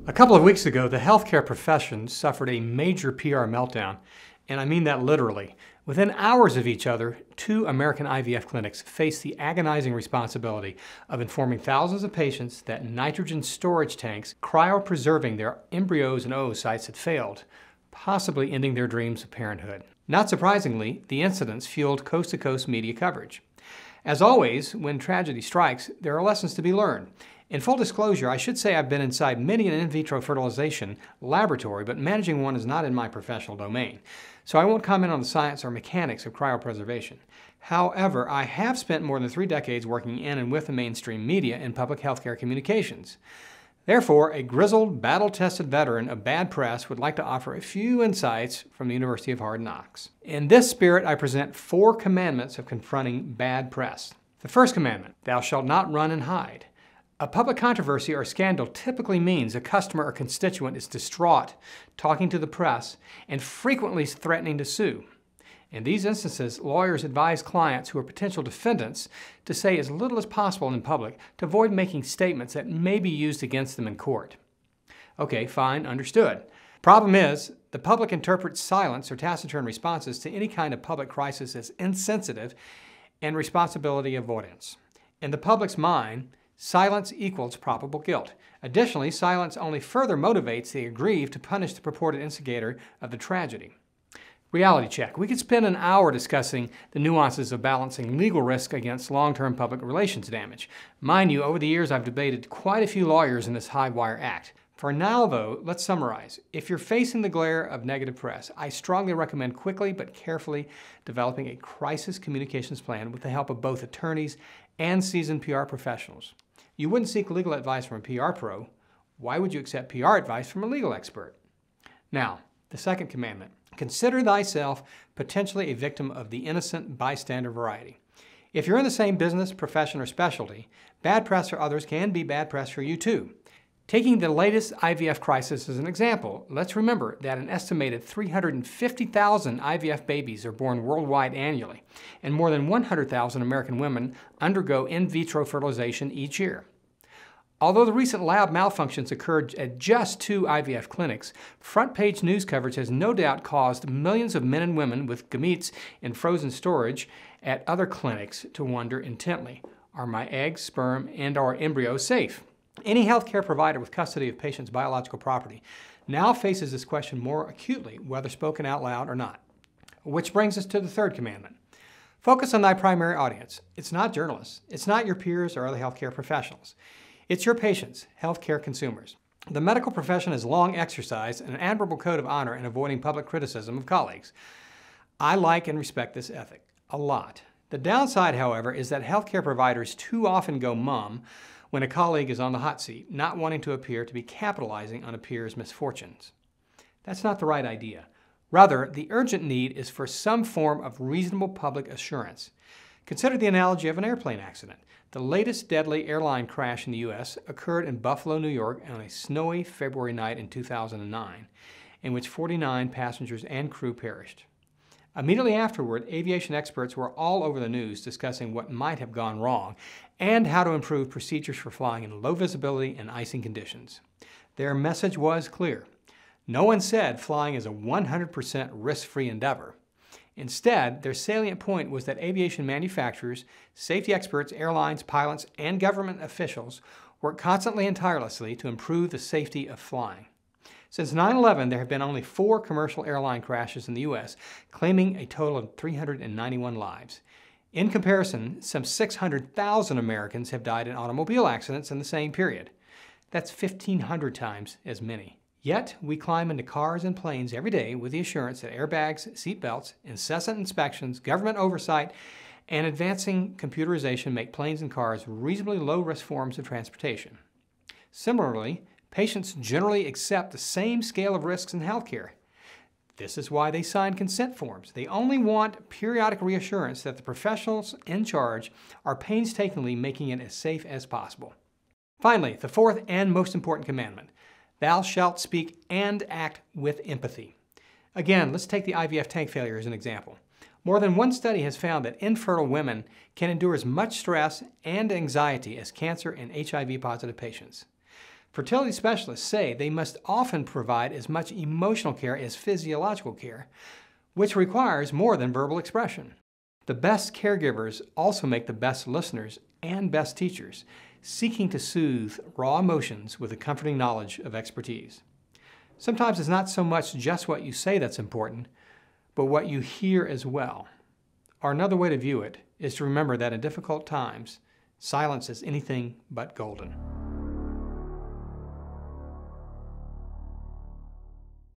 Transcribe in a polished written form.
A couple of weeks ago, the healthcare profession suffered a major PR meltdown, and I mean that literally. Within hours of each other, two American IVF clinics faced the agonizing responsibility of informing thousands of patients that nitrogen storage tanks cryopreserving their embryos and oocytes had failed, possibly ending their dreams of parenthood. Not surprisingly, the incidents fueled coast-to-coast media coverage. As always, when tragedy strikes, there are lessons to be learned. In full disclosure, I should say I've been inside many an in vitro fertilization laboratory, but managing one is not in my professional domain. So I won't comment on the science or mechanics of cryopreservation. However, I have spent more than 3 decades working in and with the mainstream media in public healthcare communications. Therefore, a grizzled, battle-tested veteran of bad press would like to offer a few insights from the University of Hard Knocks. In this spirit, I present 4 commandments of confronting bad press. The first commandment, thou shalt not run and hide. A public controversy or scandal typically means a customer or constituent is distraught, talking to the press, and frequently threatening to sue. In these instances, lawyers advise clients who are potential defendants to say as little as possible in public to avoid making statements that may be used against them in court. Okay, fine, understood. Problem is, the public interprets silence or taciturn responses to any kind of public crisis as insensitive and responsibility avoidance. In the public's mind, silence equals probable guilt. Additionally, silence only further motivates the aggrieved to punish the purported instigator of the tragedy. Reality check. We could spend an hour discussing the nuances of balancing legal risk against long-term public relations damage. Mind you, over the years I've debated quite a few lawyers in this high-wire act. For now, though, let's summarize. If you're facing the glare of negative press, I strongly recommend quickly but carefully developing a crisis communications plan with the help of both attorneys and seasoned PR professionals. You wouldn't seek legal advice from a PR pro. Why would you accept PR advice from a legal expert? Now, the second commandment. Consider thyself potentially a victim of the innocent bystander variety. If you're in the same business, profession, or specialty, bad press for others can be bad press for you too. Taking the latest IVF crisis as an example, let's remember that an estimated 350,000 IVF babies are born worldwide annually, and more than 100,000 American women undergo in vitro fertilization each year. Although the recent lab malfunctions occurred at just 2 IVF clinics, front-page news coverage has no doubt caused millions of men and women with gametes in frozen storage at other clinics to wonder intently, are my eggs, sperm, and/or embryos safe? Any healthcare provider with custody of patients' biological property now faces this question more acutely, whether spoken out loud or not. Which brings us to the third commandment. Focus on thy primary audience. It's not journalists. It's not your peers or other healthcare professionals. It's your patients, healthcare consumers. The medical profession has long exercised an admirable code of honor in avoiding public criticism of colleagues. I like and respect this ethic a lot. The downside, however, is that healthcare providers too often go mum when a colleague is on the hot seat, not wanting to appear to be capitalizing on a peer's misfortunes. That's not the right idea. Rather, the urgent need is for some form of reasonable public assurance. Consider the analogy of an airplane accident. The latest deadly airline crash in the U.S. occurred in Buffalo, New York on a snowy February night in 2009, in which 49 passengers and crew perished. Immediately afterward, aviation experts were all over the news discussing what might have gone wrong and how to improve procedures for flying in low visibility and icing conditions. Their message was clear. No one said flying is a 100% risk-free endeavor. Instead, their salient point was that aviation manufacturers, safety experts, airlines, pilots, and government officials work constantly and tirelessly to improve the safety of flying. Since 9/11, there have been only 4 commercial airline crashes in the U.S., claiming a total of 391 lives. In comparison, some 600,000 Americans have died in automobile accidents in the same period. That's 1,500 times as many. Yet, we climb into cars and planes every day with the assurance that airbags, seat belts, incessant inspections, government oversight, and advancing computerization make planes and cars reasonably low-risk forms of transportation. Similarly, patients generally accept the same scale of risks in healthcare. This is why they sign consent forms. They only want periodic reassurance that the professionals in charge are painstakingly making it as safe as possible. Finally, the fourth and most important commandment. Thou shalt speak and act with empathy. Again, let's take the IVF tank failure as an example. More than one study has found that infertile women can endure as much stress and anxiety as cancer and HIV-positive patients. Fertility specialists say they must often provide as much emotional care as physiological care, which requires more than verbal expression. The best caregivers also make the best listeners and best teachers, seeking to soothe raw emotions with a comforting knowledge of expertise. Sometimes it's not so much just what you say that's important, but what you hear as well. Or another way to view it is to remember that in difficult times, silence is anything but golden.